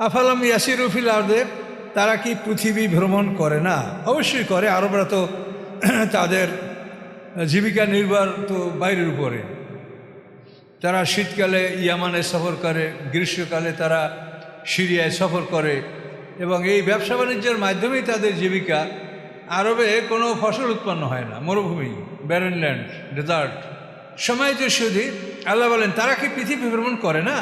আফালাম ইয়াসিরু feel আরদে, তারা কি পৃথিবী ভ্রমণ করে না? অবশ্যই করে। আরবরা তো তাদের জীবিকা নির্ভর তো বাইরের উপরে। তারা শীতকালে ইয়ামানে সফর করে, গ্রীষ্মকালে তারা সিরিয়ায় সফর করে, এবং এই ব্যবসা বাণিজ্যের মাধ্যমেই তাদের জীবিকা। আরবে কোনো ফসল উৎপন্ন হয় না, মরুভূমি, ব্যারেন ল্যান্ড, ডেজার্ট, সময় যে শুধু। আল্লাহ বলেন তারা কি পৃথিবী ভ্রমণ করে না?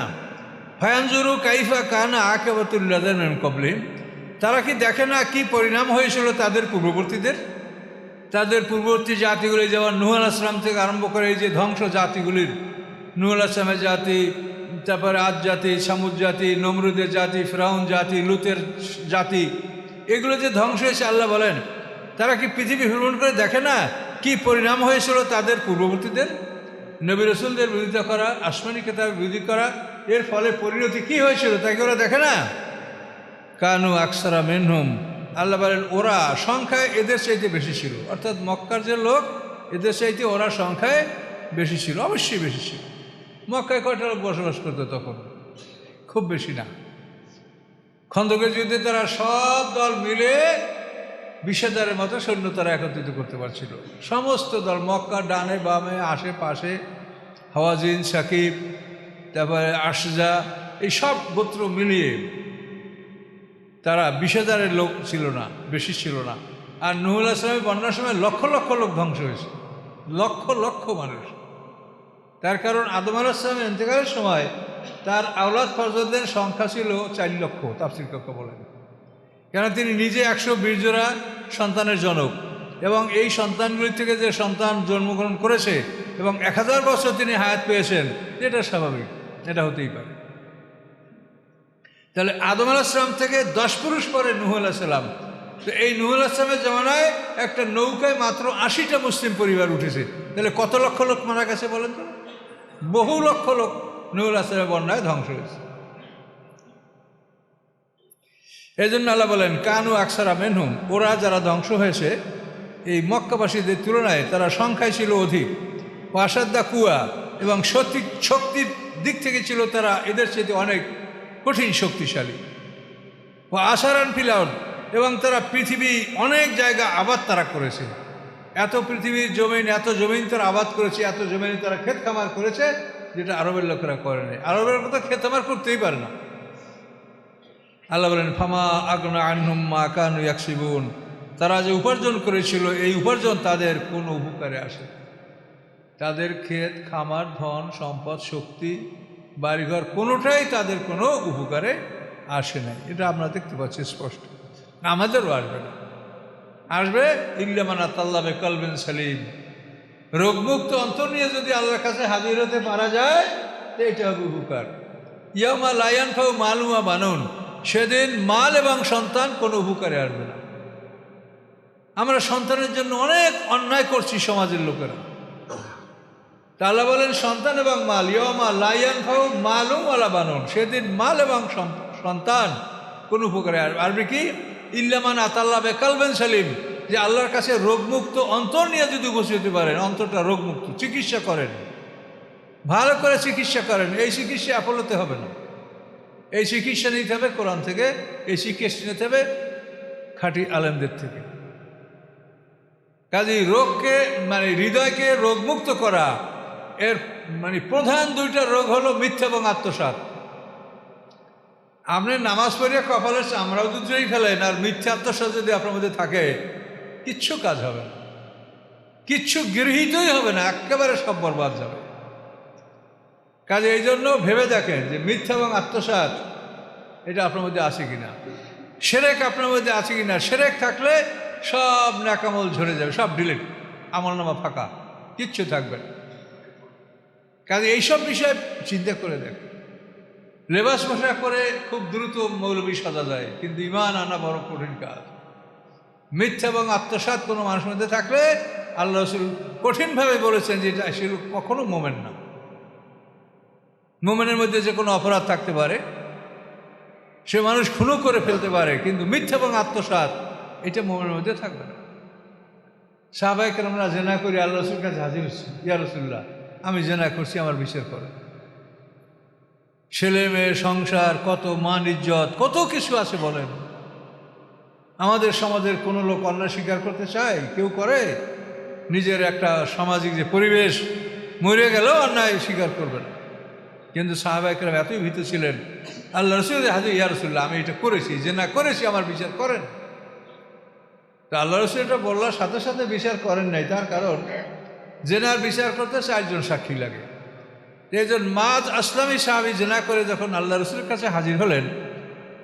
ফায়ানজুরু কাইফা কানা আকিবাতুল্লাযিনা মিন ক্বাবলিহিম, তারা কি দেখে না কি পরিণাম হয়েছিল তাদের পূর্ববর্তীদের? তাদের পূর্ববর্তী জাতিগুলি, যেমন নূহ আলাইহিস সালাম থেকে আরম্ভ করে এই যে ধ্বংস জাতিগুলির, নূহ আলাইহিস সালামের জাতি, তারপরে আদ জাতি, সামুদ জাতি, নমরুদের জাতি, ফিরআউন জাতি, লুতের জাতি, এগুলো যে ধ্বংস হয়েছে, আল্লাহ বলেন তারা কি পৃথিবী ভ্রমণ করে দেখে না কি পরিণাম হয়েছিল তাদের পূর্ববর্তীদের? নবী রসুলদের বিরোধিতা করা, আসমানি কিতাবের বিরোধিতা করা, এর ফলে পরিণতি কি হয়েছিল তাকে ওরা দেখে না? কানু আকসারা মিনহুম, আল্লাহ বলেন ওরা সংখ্যায় এদের চাইতে বেশি ছিল। অর্থাৎ মক্কার যে লোক, এদের চাইতে ওরা সংখ্যায় বেশি ছিল, অবশ্যই বেশি ছিল। মক্কায় কয়টা লোক বসবাস করতো তখন? খুব বেশি না। খন্দকের যুদ্ধে তারা সব দল মিলে 20,000-এর মতো সৈন্য তারা একত্রিত করতে পারছিল। সমস্ত দল, মক্কার ডানে বামে আশেপাশে, হাওয়াজিন, সাকিব, তারপরে আশজা, এই সব গোত্র মিলিয়ে তারা 20,000-এর লোক ছিল না, বেশি ছিল না। আর নূহ আলাইহিস সালামের বন্যার সময় লক্ষ লক্ষ লোক ধ্বংস হয়েছে, লক্ষ লক্ষ মানুষ। তার কারণ আদম আলাইহিস সালামের ইন্তেকালের সময় তার আওলাদ ফরজদের সংখ্যা ছিল 4 লক্ষ, তাফসীর কাকা বলেন। কেন? তিনি নিজে 120 জোড়া সন্তানের জনক, এবং এই সন্তানগুলি থেকে যে সন্তান জন্মগ্রহণ করেছে এবং 1000 বছর তিনি হায়াত পেয়েছেন, এটা স্বাভাবিক, এটা হতেই পারে। তাহলে আদম আলাইহিস সালাম থেকে 10 পুরুষ পরে নূহ আলাইহিস সালাম। তো এই নূহ আলাইহিস সালামের জামানায় একটা নৌকায় মাত্র 80টা মুসলিম পরিবার উঠেছে। তাহলে কত লক্ষ লোক মারা গেছে বলেন তো? বহু লক্ষ লোক নূহ আলাইহিস সালামের বন্যায় ধ্বংস হয়েছে। এই জন্য আল্লাহ বলেন কানু আকসারা মিনহুম, ওরা যারা ধ্বংস হয়েছে এই মক্কাবাসীদের তুলনায় তারা সংখ্যায় ছিল অধিক। ওয়াসাদ্দা কুয়া, এবং শক্তির দিক থেকে ছিল তারা এদের চেয়ে অনেক কঠিন শক্তিশালী। ও আসারান ফিলাউন, এবং তারা পৃথিবী অনেক জায়গা আবাদ তারা করেছে। এত পৃথিবীর জমিন, এত জমিন তারা আবাদ করেছে, এত জমিন তারা ক্ষেত খামার করেছে, যেটা আরবের লোকেরা করে নাই। আরবের কথা ক্ষেত খামার করতেই পারে না। আল্লাহ বলেন ফামা আগনা আনহুম মা কানু ইয়াকসিবুন, তারা যে উপার্জন করেছিল এই উপার্জন তাদের কোনো উপকারে আসে। তাদের ক্ষেত খামার, ধন সম্পদ, শক্তি, বাড়িঘর কোনোটাই তাদের কোনো উপকারে আসে নাই। এটা আমরা দেখতে পাচ্ছি স্পষ্ট। আমাদেরও আসবে না। আসবে ইল্লা মান আতাল্লাহ বিকলবিন সালিম, রোগমুক্ত অন্তর নিয়ে যদি আল্লাহর কাছে হাজির হতে পারা যায়, এটা হবে উপকার। ইয়াউমা লা ইয়ানফাউ মালুন ওয়া বানুন, সেদিন মাল এবং সন্তান কোনো উপকারে আসবে না। আমরা সন্তানের জন্য অনেক অন্যায় করছি সমাজের লোকেরা। তা আল্লাহ বলেন সন্তান এবং মাল, ইয়াউমা লা ইয়ানফাউ মালুন ওয়ালা বানুন, সেদিন মাল এবং সন্তান কোনো উপকারে আসবে কি? ইল্লা মান আতাল্লাহ বিকলবিন সালিম, যে আল্লাহর কাছে রোগমুক্ত অন্তর নিয়ে যদি উপস্থিত হতে পারেন, অন্তরটা রোগমুক্ত, চিকিৎসা করেন, ভালো করে চিকিৎসা করেন, এই চিকিৎসা আপল হতে হবে না। এই চিকিৎসা নিতে হবে কোরআন থেকে, এই চিকিৎসা নিতে হবে খাঁটি আলেমদের থেকে। কাজেই রোগকে মানে হৃদয়কে রোগমুক্ত করা, এর মানে প্রধান 2টা রোগ হলো মিথ্যা এবং আত্মসাৎ। আপনি নামাজ পড়িয়া কপালের চামড়াও যদি ফেলেন আর মিথ্যা আত্মসাৎ যদি আপনার মধ্যে থাকে, কিচ্ছু কাজ হবে না, কিচ্ছু গৃহীতই হবে না, একেবারে সব বরবাদ যাবে। কাজে এই জন্য ভেবে দেখেন যে মিথ্যা এবং আত্মসাৎ এটা আপনার মধ্যে আছে কিনা, শিরক আপনার মধ্যে আছে কিনা। শিরক থাকলে সব নেকামল ঝরে যাবে, সব ডিলিট, আমলনামা ফাঁকা, কিচ্ছু থাকবে না। কাজে এইসব বিষয়ে চিন্তা করে দেখ। লেবাস পোশাক করে খুব দ্রুত মৌলবী সাজা যায়, কিন্তু ঈমান আনা বড় কঠিন কাজ। মিথ্যা এবং আত্মসাৎ কোনো মানুষের মধ্যে থাকলে আল্লাহ রাসূল কঠিনভাবে বলেছেন যে এটা সে কখনো মোমেন না। মোমেনের মধ্যে যে কোনো অপরাধ থাকতে পারে, সে মানুষ খুনও করে ফেলতে পারে, কিন্তু মিথ্যা এবং আত্মসাৎ এটা মোমেনের মধ্যে থাকবে না। সাহাবায়ে কেরামরা জেনা করে আল্লাহ রাসূলের কাছে হাজির হচ্ছে, ইয়া রাসূলুল্লাহ আমি জেনা করছি, আমার বিচার করে। ছেলে মেয়ে, সংসার, কত মান ইজ্জত, কত কিছু আছে বলেন। আমাদের সমাজের কোনো লোক অন্যায় স্বীকার করতে চায়? কেউ করে? নিজের একটা সামাজিক যে পরিবেশ, মরে গেলেও অন্যায় স্বীকার করবে না। কিন্তু সাহাবায়ে কেরাম এতই ভীত ছিলেন, আল্লাহ রাসূল হাজির, ইয়া রাসূলুল্লাহ আমি এটা করেছি, জেনা করেছি, আমার বিচার করেন। তো আল্লাহ রাসূল এটা বলার সাথে সাথে বিচার করেন নাই। তার কারণ জেনার বিচার করতে 4 জন সাক্ষী লাগে। একজন মাজ আসলামী সাহাবী জেনা করে যখন আল্লাহ রাসূলের কাছে হাজির হলেন,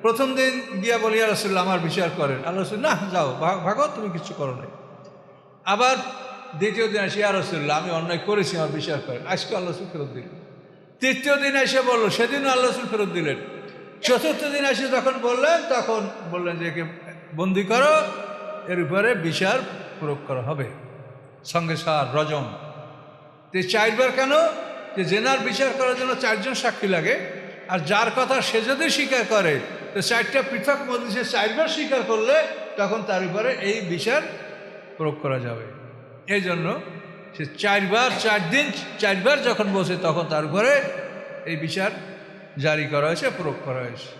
প্রথম দিন গিয়া বলি, ইয়া রাসূলুল্লাহ আমার বিচার করেন। আল্লাহ রাসূল, না যাও, ভাগো, তুমি কিছু করো নাই। আবার দ্বিতীয় দিন আসি, ইয়া রাসূলুল্লাহ আমি অন্যায় করেছি, আমার বিচার করেন। আজকে আল্লাহ রাসূল ফেরত দিলেন। তৃতীয় দিন এসে বলল, সেদিনও আল্লাহ রাসূল ফেরত দিলেন। চতুর্থ দিন এসে যখন বললেন, তখন বললেন যে একে বন্দি করো, এর উপরে বিচার প্রয়োগ করা হবে, সঙ্গে সার রজম। তো 4 বার কেন? যে জেনার বিচার করার জন্য 4 জন সাক্ষী লাগে, আর যার কথা সে যদি স্বীকার করে, তো 4টা পৃথক মজলিসে 4 বার স্বীকার করলে তখন তার উপরে এই বিচার প্রয়োগ করা যাবে। এই জন্য সে 4 বার, 4 দিন 4 বার যখন বসে, তখন তার উপরে এই বিচার জারি করা হয়েছে, প্রয়োগ করা হয়েছে।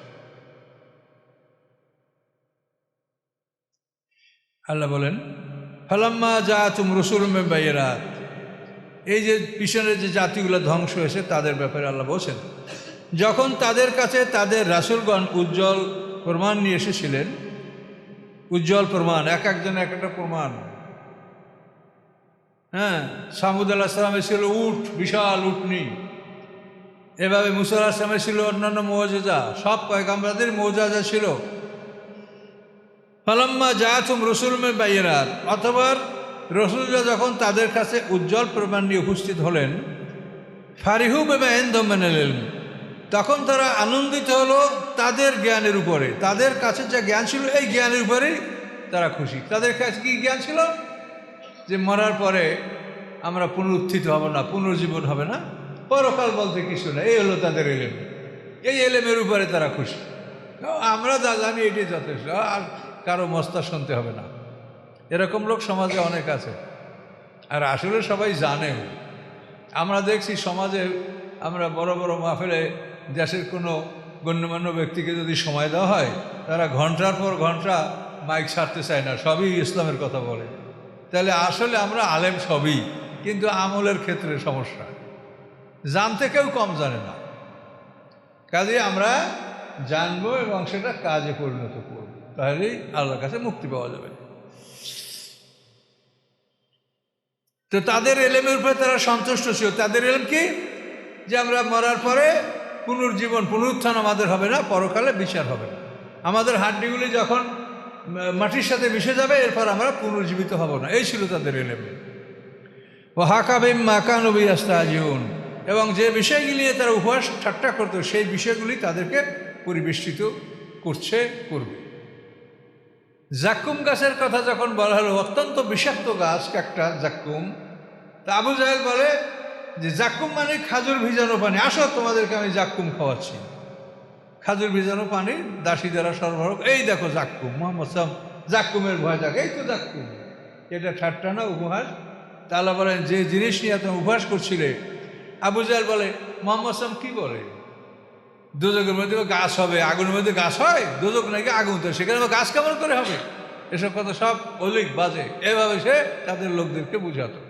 আল্লাহ বলেন, ফালাম্মা জাআতুম রাসূলুম মিন বাইয়িনাত, এই যে পিছনের যে জাতিগুলো ধ্বংস হয়েছে তাদের ব্যাপারে আল্লাহ বলছেন, যখন তাদের কাছে তাদের রাসূলগণ উজ্জ্বল প্রমাণ নিয়ে এসেছিলেন, উজ্জ্বল প্রমাণ, এক একজন এক একটা প্রমাণ। হ্যাঁ, সামুদ আলাইহিস সালামের ছিল উট, বিশাল উটনি। এভাবে মুসা আলাইহিস সালামের ছিল অন্যান্য মুআজিজা, সব পয়গম্বরদের মুআজিজা ছিল। ফালাম্মা জাআতুম রাসূলুম মিন বাইয়িনাত, অথবা রাসূলরা যখন তাদের কাছে উজ্জ্বল প্রমাণ নিয়ে উপস্থিত হলেন, ফারিহু বিমা ইনদাহুম মিনাল ইলম, তখন তারা আনন্দিত হলো তাদের জ্ঞানের উপরে। তাদের কাছে যা জ্ঞান ছিল, এই জ্ঞানের উপরেই তারা খুশি। তাদের কাছে কি জ্ঞান ছিল? যে মরার পরে আমরা পুনরুত্থিত হব না, পুনর্জীবন হবে না, পরকাল বলতে কিছু না। এই হলো তাদের এলেম। এই এলেমের উপরে তারা খুশি। আমরা যা জানি এটি যথেষ্ট, আর কারো মস্তা শুনতে হবে না। এরকম লোক সমাজে অনেক আছে, আর আসলে সবাই জানে। আমরা দেখছি সমাজে, আমরা বড় বড় মাহফিলে দেশের কোনো গণ্যমান্য ব্যক্তিকে যদি সময় দেওয়া হয়, তারা ঘন্টার পর ঘন্টা মাইক ছাড়তে চায় না, সবই ইসলামের কথা বলে। তাহলে আসলে আমরা আলেম সবই, কিন্তু আমলের ক্ষেত্রে সমস্যা, জানতে কেউ কম জানে না। কাজে আমরা জানবো এবং সেটা কাজে পরিণত করব, তাহলেই আল্লাহর কাছে মুক্তি পাওয়া যাবে। তো তাদের এলেমের উপরে তারা সন্তুষ্ট ছিল। তাদের এলেম কি? যে আমরা মরার পরে পুনর্জীবন, পুনরুত্থান আমাদের হবে না, পরকালে বিচার হবে না। আমাদের হাড্ডিগুলি যখন মাটির সাথে মিশে যাবে, এরপর আমরা পুনর্জীবিত হব না। এই ছিল তাদের এলেম। ও হাকা বিম্মা কানু বিহি ইস্তাহজিউন, এবং যে বিষয়গুলি নিয়ে তারা উপহাস ঠাট্টা করত, সেই বিষয়গুলি তাদেরকে পরিবেষ্টিত করবে। জাক্কুম গাছের কথা যখন বলা হলো, অত্যন্ত বিষাক্ত গাছ একটা জাক্কুম। তা আবু জাহেল বলে যে জাক্কুম মানে খাজুর ভিজানো পানি, আসো তোমাদেরকে আমি জাক্কুম খাওয়াচ্ছি। খাজুর ভিজানো পানি দাসী দ্বারা সরবরাহ, এই দেখো জাক্কুম। মুহাম্মদ সাল্লাল্লাহু আলাইহি ওয়াসাল্লাম জাক্কুমের ভয় থাকে, এই তো জাক্কুম। এটা ঠাট্টা না, উপহাস। তাআলা বলেন, যে জিনিস নিয়ে তুমি উপহাস করছিলে। আবু জাহেল বলে, মুহাম্মদ সাল্লাল্লাহু আলাইহি ওয়াসাল্লাম কি বলে? দোজখের মধ্যে গাছ হবে, আগুনের মধ্যে গাছ হয়? দোজখ নাকি আগুন, তো সেখানে গাছ কেমন করে হবে? এসব কথা সব অলিক বাজে। এভাবে সে তাদের লোকদেরকে বুঝাতো।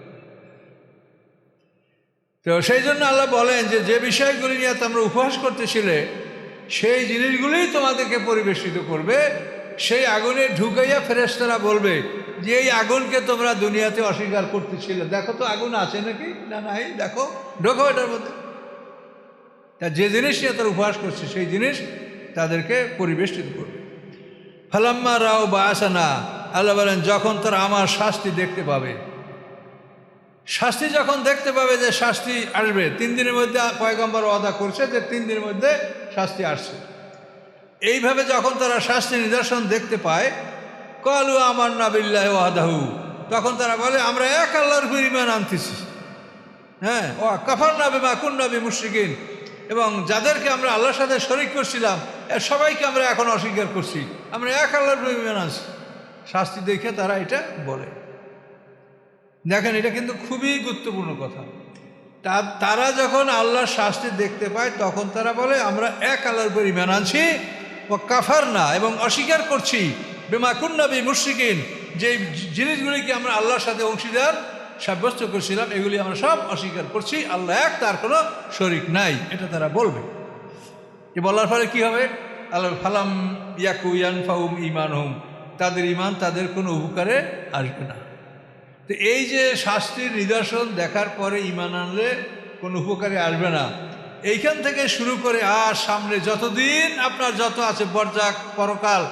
তো সেই জন্য আল্লাহ বলেন যে যে বিষয়গুলি নিয়ে তোমরা উপহাস করতেছিলে, সেই জিনিসগুলিই তোমাদেরকে পরিবেষ্টিত করবে। সেই আগুনে ঢুকাইয়া ফেরেশতারা বলবে যে এই আগুনকে তোমরা দুনিয়াতে অস্বীকার করতেছিলে, দেখো তো আগুন আছে নাকি? না নাই, দেখো, ঢোকো এটার মধ্যে। তা যে জিনিস নিয়ে তারা উপহাস করছে, সেই জিনিস তাদেরকে পরিবেষ্টিত করবে। ফালাম্মা রাও বাসানা, আল্লাহ বলেন, যখন তারা আমার শাস্তি দেখতে পাবে, শাস্তি যখন দেখতে পাবে যে শাস্তি আসবে, 3 দিনের মধ্যে পয়গম্বর ওয়াদা করছে যে 3 দিনের মধ্যে শাস্তি আসছে। এইভাবে যখন তারা শাস্তি নিদর্শন দেখতে পায়, ক্বালু আমান্না বিল্লাহি ওয়াহদাহু, তখন তারা বলে আমরা এক আল্লাহর উপর ঈমান আনতেছি। হ্যাঁ, ওয়া কাফারনা বিমা কুন্না বিমুশরিকিন, এবং যাদেরকে আমরা আল্লাহর সাথে শরীক করছিলাম, সবাইকে আমরা এখন অস্বীকার করছি, আমরা এক আল্লাহর উপর ঈমান আনছি। শাস্তি দেখে তারা এটা বলে। দেখেন, এটা কিন্তু খুবই গুরুত্বপূর্ণ কথা। তারা যখন আল্লাহর শাস্তি দেখতে পায় তখন তারা বলে আমরা এক আল্লাহর উপর ঈমান আনছি ও কাফার না, এবং অস্বীকার করছি বিমা কুন্না বি মুশরিকিন, যে জিনিসগুলিকে আমরা আল্লাহর সাথে অংশীদার সাব্যস্ত করছিলাম এগুলি আমরা সব অস্বীকার করছি, আল্লাহ এক, তার কোনো শরিক নাই, এটা তারা বলবে। এ বলার ফলে কী হবে? আল্লাহ ফালাম ইয়াকু ইয়ানফাহুম ঈমানুহুম, তাদের ঈমান তাদের কোনো উপকারে আসবে না। তো এই যে শাস্তির নিদর্শন দেখার পরে ঈমান আনলে কোনো উপকারে আসবে না, এইখান থেকে শুরু করে আর সামনে যতদিন আপনার যত আছে বরজাক পরকাল,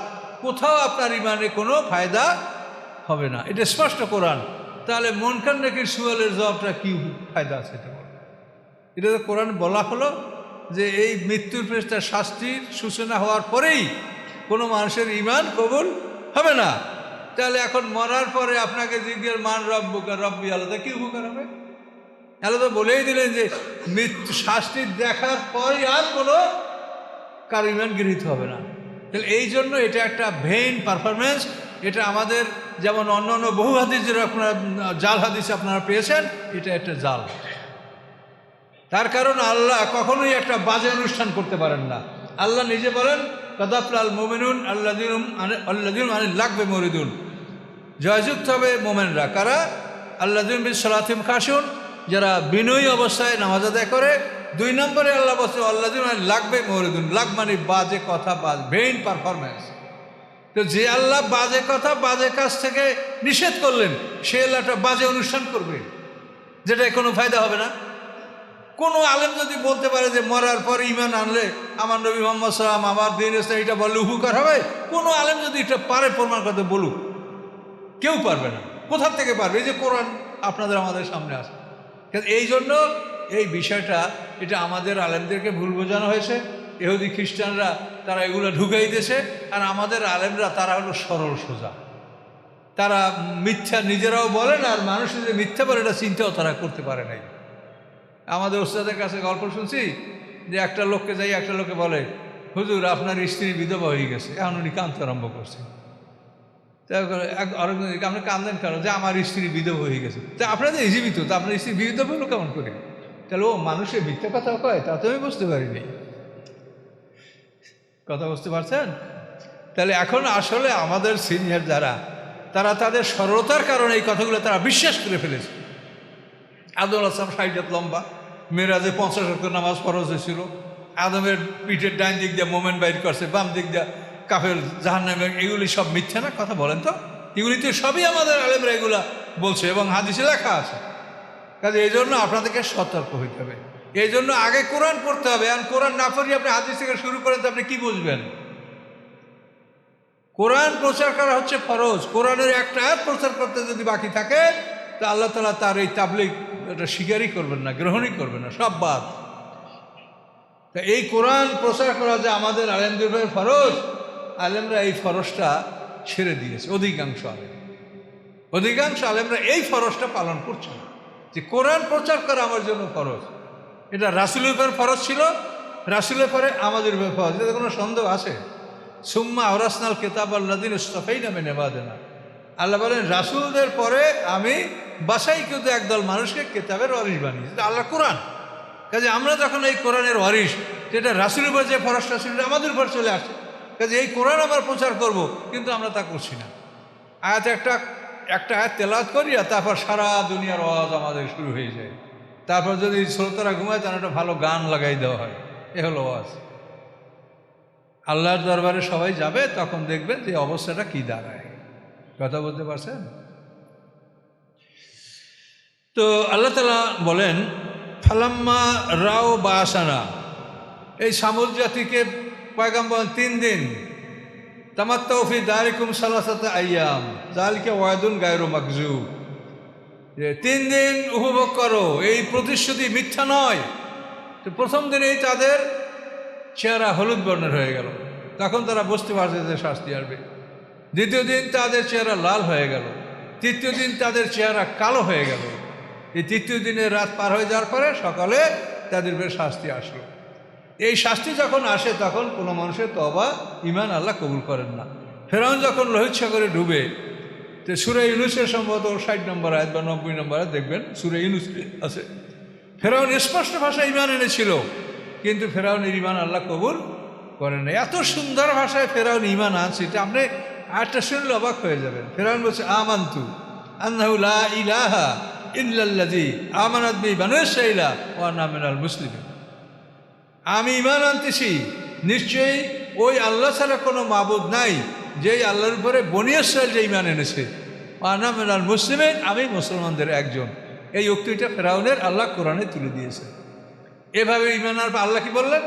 কোথাও আপনার ঈমানে কোনো ফায়দা হবে না, এটা স্পষ্ট কোরআন। তাহলে মুনকার নাকির সুয়ালের জবাবটা কী ফায়দা আছে? এটা তো কোরআন বলা হলো যে এই মৃত্যুর ফেরেশতার শাস্তির সূচনা হওয়ার পরেই কোনো মানুষের ঈমান কবুল হবে না। তাহলে এখন মরার পরে আপনাকে জিজ্ঞেস মান রব্বুকা রব্বি আলাদা কী উপকার হবে? আল্লাহ তো বলেই দিলেন যে মৃত্যু শাস্তি দেখার পরই আর কোনো কারো ঈমান গৃহীত হবে না। তাহলে এই জন্য এটা একটা ভেইন পারফরমেন্স। এটা আমাদের যেমন অন্য অন্য বহু হাদিস যেটা আপনারা জাল হাদিস আপনারা পেয়েছেন, এটা একটা জাল। তার কারণ আল্লাহ কখনোই একটা বাজে অনুষ্ঠান করতে পারেন না। আল্লাহ নিজে বলেন কাদাফলাল মুমিনুন আল্লাযিনা আনিল লাগবে মরিদুন, জয়যুক্ত হবে মোমেনরা। কারা? আল্লাযিনা বিস সালাতিহিম খাশুন, যারা বিনয়ী অবস্থায় নামাজ আদায় করে। 2 নম্বরে আল্লাহ বলছে আল্লাযিনা লাগবে মরিদুন, লাগ মানে বাজে কথা, ভেইন পারফরমেন্স। তো যে আল্লাহ বাজে কথা বাজে কাজ থেকে নিষেধ করলেন, সে আল্লাহ একটা বাজে অনুষ্ঠান করবে যেটায় কোনো ফায়দা হবে না। কোনো আলেম যদি বলতে পারে যে মরার পর ঈমান আনলে আমার নবী মুহাম্মদ সাল্লাল্লাহু আলাইহি ওয়াসাল্লাম আমার দিন ইসলাম এটা বললে উপকার হবে, কোনো আলেম যদি এটা পারে প্রমাণ করতে বলুক, কেউ পারবে না। কোথা থেকে পারবে? এই যে কোরআন আপনাদের আমাদের সামনে আসে। এই জন্য এই বিষয়টা এটা আমাদের আলেমদেরকে ভুল বোঝানো হয়েছে। ইহুদি খ্রিস্টানরা তারা এগুলো ঢুকাই দিয়েছে, আর আমাদের আলেমরা তারা হলো সরল সোজা। তারা মিথ্যা নিজেরাও বলেন, আর মানুষের যে মিথ্যা বলে এটা চিন্তাও তারা করতে পারে নাই। আমাদের ওস্তাদের কাছে গল্প শুনছি যে একটা লোককে যাই একটা লোকে বলে, হুজুর আপনার স্ত্রী বিধবা হয়ে গেছে। এখন উনি কাঁদতে আরম্ভ করছে। আপনি কান্দেন কেন? যে আমার স্ত্রী বিধবা হয়ে গেছে। তা আপনাদের জীবিত, তো আপনার স্ত্রী বিধবা হলো কেমন করে? তাহলে ও মানুষের মিথ্যা কথা কয়, তা তো আমি বুঝতে পারিনি। কথা বুঝতে পারছেন? তাহলে এখন আসলে আমাদের সিনিয়র যারা, তারা তাদের সরলতার কারণে এই কথাগুলো তারা বিশ্বাস করে ফেলেছে। আদম আলাইহিস সালাম 60 হাত লম্বা, মেরাজে 50 ওয়াক্ত নামাজ ফরজ হয়েছিল। আদমের পিঠের ডান দিক দিয়ে মোমেন বাইর করছে, বাম দিক দিয়ে কাফের জাহান্নামে, এগুলি সব মিথ্যা না? কথা বলেন তো। এগুলি তো সবই আমাদের আলেমরা এগুলা বলছে এবং হাদিসে লেখা আছে। কাজে এই জন্য আপনাদেরকে সতর্ক হইতে হবে। এই জন্য আগে কোরআন পড়তে হবে। আর কোরআন না পড়িয়ে আপনি হাদিস থেকে শুরু করেন তো আপনি কি বুঝবেন? কোরআন প্রচার করা হচ্ছে ফরজ। কোরআনের একটা আয়াত প্রচার করতে যদি বাকি থাকে, তা আল্লাহ তাআলা তার এই তাবলীগ এটা স্বীকারই করবেন না, গ্রহণই করবেন না, সব বাদ। তা এই কোরআন প্রচার করা যে আমাদের আলেমদের ফরজ, আলেমরা এই ফরজটা ছেড়ে দিয়েছে। অধিকাংশ আলেমরা এই ফরজটা পালন করছে না, যে কোরআন প্রচার করা আমার জন্য ফরজ। এটা রাসূলের উপর ফরজ ছিল, রাসূলের পরে আমাদের উপর ফরজ, এতে কোনো সন্দেহ আছে? সুম্মা আওরাসনাল কিতাব আল্লাযিনা ইসতাফাইনা মিন ইবাদিনা, আল্লাহ বলেন রাসূলদের পরে আমি বাছাইকৃত একদল মানুষকে কিতাবের ওয়ারিশ বানিয়েছি। আল্লাহ কোরআন। কাজে আমরা যখন এই কোরআনের ওয়ারিশ, যেটা রাসূলের উপর যে ফরজটা ছিল আমাদের উপর চলে আসে, কাজে এই কোরআন আবার প্রচার করব, কিন্তু আমরা তা করছি না। একটা আয়াত তেলাওয়াত করি আর তারপর সারা দুনিয়ার ওয়াজ আমাদের শুরু হয়ে যায়। তারপর যদি শ্রোতারা ঘুমায় তাহলে একটা ভালো গান লাগাই দেওয়া হয়, এ হলো ওয়াজ। আল্লাহর দরবারে সবাই যাবে, তখন দেখবেন যে অবস্থাটা কি দাঁড়ায়। কথা বলতে পারছেন? তো আল্লাহ তাআলা বলেন ফালাম্মা রাও বাসানা, এই সামুদ জাতিকে পয়গম্বর 3 দিন তামাত্তাউ ফি দারিকুম সালাসাতা আইয়াম যালিকা ওয়াদুন গায়রু মাকযুব, যে 3 দিন উপভোগ করো, এই প্রতিশ্রুতি মিথ্যা নয়। তো প্রথম দিনেই তাদের চেহারা হলুদ বর্ণের হয়ে গেল, তখন তারা বুঝতে পারছে যে শাস্তি আসবে। দ্বিতীয় দিন তাদের চেহারা লাল হয়ে গেল, তৃতীয় দিন তাদের চেহারা কালো হয়ে গেল। এই তৃতীয় দিনে রাত পার হয়ে যাওয়ার পরে সকালে তাদের উপরে শাস্তি আসলো। এই শাস্তি যখন আসে তখন কোনো মানুষের তওবা ঈমান আল্লাহ কবুল করেন না। ফেরাউন যখন লোহিত সাগরে ডুবে, তো সূরা ইউনূসের সম্ভবত 60 নম্বর আয়াত বা 90 নম্বর আয়াত দেখবেন, সূরা ইউনূস আছে ফেরাউন স্পষ্ট ভাষায় ঈমান এনেছিল, কিন্তু ফেরাউনের ঈমান আল্লাহ কবুল করেন না। এত সুন্দর ভাষায় ফেরাউন ঈমান আনছে, এটা আপনি আরেকটা শুনলে অবাক হয়ে যাবেন। ফেরাউন বলছে আমানতু আন্নাহু লা ইলাহা ইল্লাল্লাযী আমানাত বিহি বানু ইসরাঈল ওয়া আনা মিনাল মুসলিমিন। আমি ঈমান আনতেছি নিশ্চয়ই ওই আল্লাহ ছাড়া কোনো মাবুদ নাই, যেই আল্লাহর উপরে বনী ইসরাঈল যে ঈমান এনেছে। ওয়া আনা মিনাল মুসলিমিন, আমি মুসলমানদের একজন। এই উক্তিটা ফেরাউনের আল্লাহ কোরআনে তুলে দিয়েছে। এভাবে ঈমান আনবার আল্লাহ কি বললেন?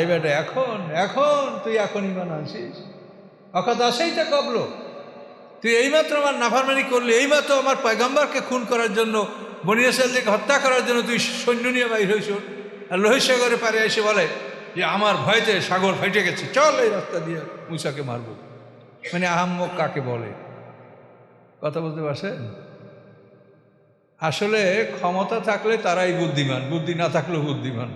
এই বেটা এখন তুই এখন ঈমান আনছিস? অকাত আসেই তা কবল, তুই এইমাত্র আমার নাফরমানি করলি, এইমাত্র আমার পয়গম্বরকে খুন করার জন্য, বনী ইসরাঈলকে হত্যা করার জন্য তুই সৈন্য নিয়ে বাইর হইছ। আর লোহিত সাগরে পারে এসে বলে যে আমার ভয়তে সাগর ফেটে গেছে, চল এই রাস্তা দিয়ে মূসাকে মারব। মানে আহাম্মক কাকে বলে? কথা বলতে পারছেন? আসলে ক্ষমতা থাকলে তারাই বুদ্ধিমান, বুদ্ধি না থাকলেও বুদ্ধিমান।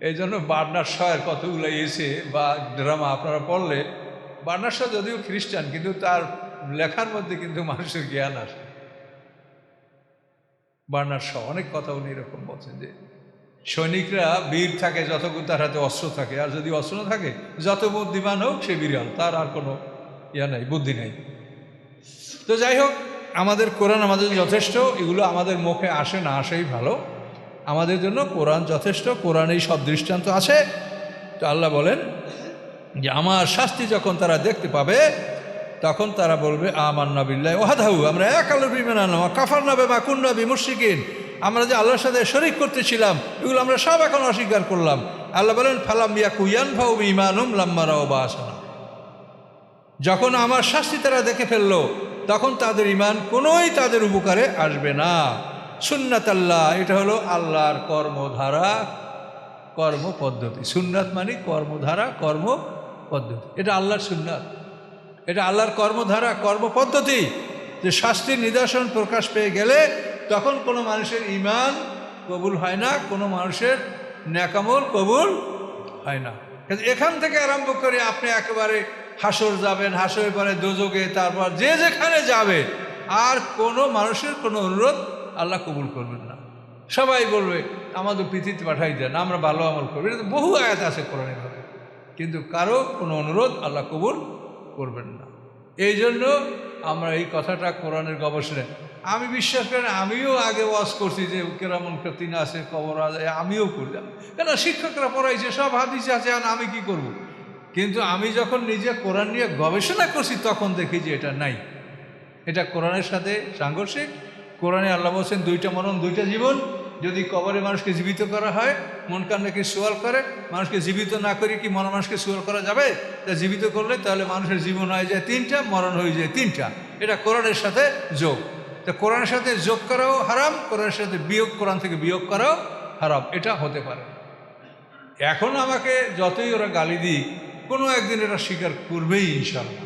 এই জন্য বার্নার্ড শয়ের কতগুলো এসে বা ড্রামা আপনারা পড়লে, বার্নার্ড শ যদিও খ্রিস্টান, কিন্তু তার লেখার মধ্যে কিন্তু মানুষের জ্ঞান আসে। বার্নার্ড শ অনেক কথা উনি এরকম বলছেন যে সৈনিকরা বীর থাকে যতক্ষণ তার হাতে অস্ত্র থাকে, আর যদি অস্ত্র না থাকে যত বুদ্ধিমান হোক সে বিড়াল, তার আর কোনো নাই, বুদ্ধি নেই। তো যাই হোক, আমাদের কোরআন আমাদের যথেষ্ট। এগুলো আমাদের মুখে আসে না, আসেই ভালো। আমাদের জন্য কোরআন যথেষ্ট। কোরআনেই সব দৃষ্টান্ত আছে। তো আল্লাহ বলেন যে আমার শাস্তি যখন তারা দেখতে পাবে তখন তারা বলবে আমান্না বিল্লাহি ওয়াহদাহু, আমরা এক আল্লাহর ঈমান আনলাম, কাফারনা বিমা কুননা বিমুশরিকিন, আমরা যে আল্লাহর সাথে শরীক করতেছিলাম এগুলো আমরা সব এখন অস্বীকার করলাম। আল্লাহ বলেন ফালাম ইয়াকু ইয়ানফাউ ঈমানুহুম লাম্মা রাউ বাসানা, যখন আমার শাস্তি তারা দেখে ফেললো তখন তাদের ঈমান কোনোই তাদের উপকারে আসবে না। সুন্নাত আল্লাহ, এটা হলো আল্লাহর কর্মধারা, কর্মপদ্ধতি। সুন্নাত মানে কর্মধারা, কর্মপদ্ধতি। এটা আল্লাহর সুন্নাত, এটা আল্লাহর কর্মধারা, কর্মপদ্ধতি। যে শাস্তির নিদর্শন প্রকাশ পেয়ে গেলে তখন কোনো মানুষের ঈমান কবুল হয় না, কোনো মানুষের নেকামল কবুল হয় না। এখান থেকে আরম্ভ করে আপনি একেবারে হাসর যাবেন, হাসরের পরে দোজখে, তারপর যে যেখানে যাবে, আর কোনো মানুষের কোনো অনুরোধ আল্লাহ কবুল করবেন না। সবাই বলবে আমাদের পৃথিবীতে পাঠাই দেন, আমরা ভালো আমল করবো। এটা তো বহু আয়াত আছে কোরআনে ভাবে, কিন্তু কারো কোনো অনুরোধ আল্লাহ কবুল করবেন না। এই জন্য আমরা এই কথাটা কোরআনের গবেষণা, আমি বিশ্বাস করি, আমিও আগে ওয়াজ করছি যে কেরামন কতিন আছে, কবর আছে, আমিও করলাম, কেন শিক্ষকরা পড়াইছে, সব হাদিসে আছে, আর আমি কি করব। কিন্তু আমি যখন নিজে কোরআন নিয়ে গবেষণা করছি তখন দেখি যে এটা নাই, এটা কোরআনের সাথে সাংঘর্ষিক। কোরআনে আল্লাহ বলছেন দুইটা মরণ দুইটা জীবন। যদি কবরে মানুষকে জীবিত করা হয়, মন কান নাকি সোয়াল করে, মানুষকে জীবিত না করে কি মানুষকে সোয়াল করা যাবে? তা জীবিত করলে তাহলে মানুষের জীবন হয়ে যায় তিনটা, মরণ হয়ে যায় তিনটা। এটা কোরআনের সাথে যোগ। তা কোরআনের সাথে যোগ করাও হারাম, কোরআনের সাথে বিয়োগ, কোরআন থেকে বিয়োগ করাও হারাম। এটা হতে পারে। এখন আমাকে যতই ওরা গালি দিই, কোনো একদিন এটা স্বীকার করবেই ইনশাআল্লাহ।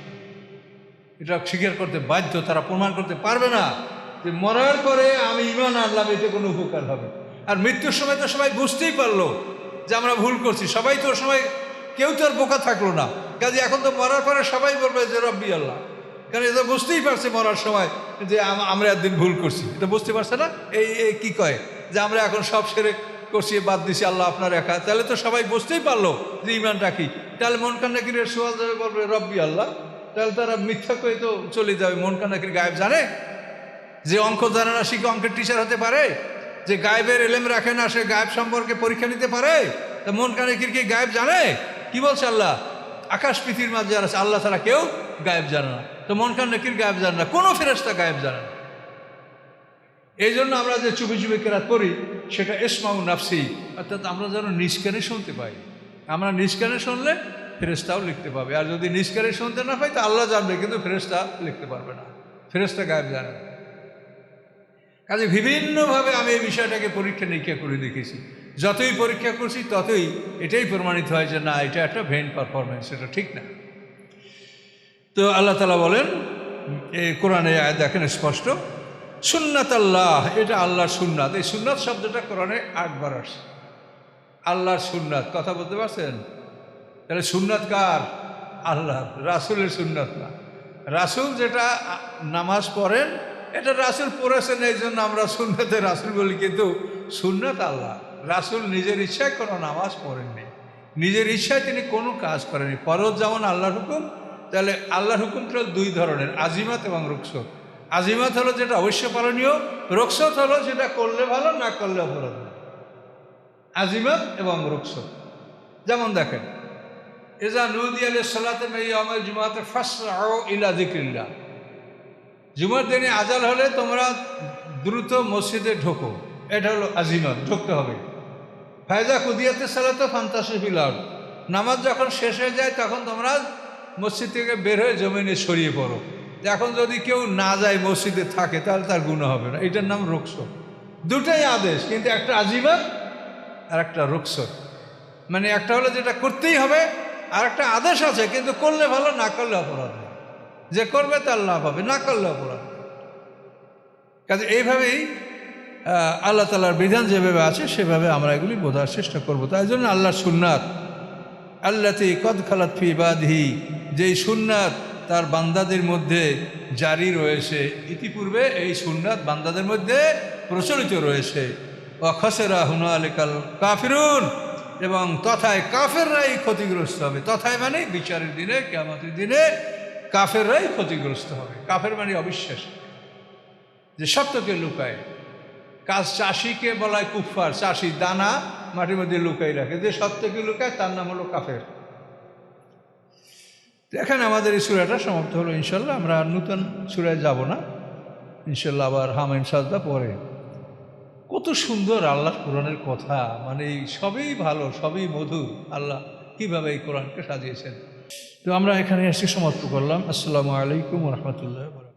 এটা স্বীকার করতে বাধ্য, তারা প্রমাণ করতে পারবে না যে মরার পরে আমি ঈমান আনলাম, এতে কোনো উপকার হবে। আর মৃত্যুর সময় তো সবাই বুঝতেই পারলো যে আমরা ভুল করছি। সবাই তো সময় কেউ তো আর বোকা থাকলো না। কাজে এখন তো মরার পরে সবাই বলবে যে রব্বি আল্লাহ, কারণ এটা বুঝতেই পারছে মরার সময় যে আমরা একদিন ভুল করছি। এটা বুঝতে পারছে না, এই কি কয় যে আমরা এখন সব সেরে করছি, বাদ দিছি, আল্লাহ আপনার একা। তাহলে তো সবাই বুঝতেই পারলো যে ঈমানটা কি। তাহলে মন কান্নাকির সোয়াল যাবে, বলবে রব্বি আল্লাহ, তাহলে তারা মিথ্যা করে তো চলে যাবে। মন কান্নাকির গায়েব জানে? যে অঙ্ক জানে না সে কি অঙ্কের টিচার হতে পারে? যে গায়েবের এলেম রাখে না সে গায়েব সম্পর্কে পরীক্ষা নিতে পারে? তা মন কান্নাকির কি গায়েব জানে? কি বলছে আল্লাহ? আকাশ পৃথিবীর মাঝে যারা আছে আল্লাহ ছাড়া কেউ গায়েব জানে না। তো মন কান্নাকির গায়েব জানে না, কোনো ফেরেশতা গায়েব জানে না। এই জন্য আমরা যে চুপি চুপি কেরাত করি সেটা ইসমাউ নাফসি, অর্থাৎ আমরা যেন নিষ্কানে শুনতে পাই। আমরা নিষ্কানে শুনলে ফেরেশতাও লিখতে পাবে, আর যদি নিষ্কানে শুনতে না পাই তো আল্লাহ জানবে, কিন্তু ফেরেশতা লিখতে পারবে না, ফেরেশতা গায়েব জানে না। কাজে বিভিন্নভাবে আমি এই বিষয়টাকে পরীক্ষা নিরীক্ষা করে দেখেছি। যতই পরীক্ষা করছি ততই এটাই প্রমাণিত হয় যে না, এটা একটা ভেন পারফরমেন্স, এটা ঠিক না। তো আল্লাহ তাআলা বলেন, এই কোরআনে আয়াত দেখেন স্পষ্ট, সুন্নাত আল্লাহ, এটা আল্লাহর সুন্নাত। এই সুন্নাত শব্দটা কোরআনে 8 বার আসে। আল্লাহর সুন্নাত, কথা বলতে পারছেন? তাহলে সুন্নাত কার? আল্লাহর। রাসূলের সুন্নাত না। রাসূল যেটা নামাজ পড়েন এটা রাসূল পড়েছেন, এই জন্য আমরা সুন্নতে রাসূল বলি, কিন্তু সুন্নত আল্লাহ। রাসূল নিজের ইচ্ছায় কোনো নামাজ পড়েননি, নিজের ইচ্ছায় তিনি কোনো কাজ করেননি। ফরজ যেমন আল্লাহর হুকুম, তাহলে আল্লাহর হুকুমটা দুই ধরনের, আজিমাত এবং রুখসত। আজিমাত হলো যেটা অবশ্য পালনীয়, রুখসত হলো যেটা করলে ভালো, না করলে অপরাধ। আজিমাত এবং রুখসত যেমন দেখেন, ইজা নুদিয়া লিস-সালাতি মিন ইয়াউমিল জুমআতি ফাসআউ ইলা যিকরিল্লাহ। জুমার দিনে আজান হলে তোমরা দ্রুত মসজিদে ঢোকো, এটা হলো আজিমাত, ঢুকতে হবে। ফায়জা কুদিয়াতিস সালাতু ফান্তাশিরু ফিল আরদ, নামাজ যখন শেষ হয়ে যায় তখন তোমরা মসজিদ থেকে বের হয়ে জমিনে ছড়িয়ে পড়ো। এখন যদি কেউ না যায়, মসজিদে থাকে, তাহলে তার গুনাহ হবে না। এটার নাম রুখসত। দুটাই আদেশ, কিন্তু একটা আজিমাত আর একটা রুখসত। মানে একটা হলো যেটা করতেই হবে, আর একটা আদেশ আছে, কিন্তু করলে ভালো, না করলে অপরাধ। যে করবে তার লাভ হবে, না করলে অপরাধ। কাজে এইভাবেই আল্লাহ তাআলার বিধান যেভাবে আছে সেভাবে আমরা এগুলি বোঝার চেষ্টা করব। তাই জন্য আল্লাহর সুন্নাত আল্লাতী কদ খালাত ফি ইবাদিহি, যেই সুন্নাত তার বান্দাদের মধ্যে জারি রয়েছে, ইতিপূর্বে এই সুন্নাত বান্দাদের মধ্যে প্রচলিত রয়েছে। ওয়া খাসিরা হুনালিকাল কাফিরুন, এবং তথায় কাফেররাই ক্ষতিগ্রস্ত হবে। তথায় মানে বিচারের দিনে, কিয়ামতের দিনে কাফেররাই ক্ষতিগ্রস্ত হবে। কাফের মানে অবিশ্বাসী, যে সত্যকে লুকায়। কাজ চাষিকে বলা হয় কুফফার, চাষি দানা মাটির মধ্যে লুকাই রাখে, যে সত্যকে লুকায় তার নাম হলো কাফের। এখানে আমাদের এই সূরাটা সমাপ্ত হলো। ইনশাল্লাহ আমরা নতুন সূরায় যাব না, ইনশাল্লাহ আবার হামিম সাজদা পরে। কত সুন্দর আল্লাহ কোরআনের কথা, মানে সবই ভালো, সবই মধুর। আল্লাহ কিভাবে এই কোরআনকে সাজিয়েছেন। তো আমরা এখানে এসে সমাপ্ত করলাম। আসসালামু আলাইকুম ওয়া রাহমাতুল্লাহি ওয়া বারাকাতুহু।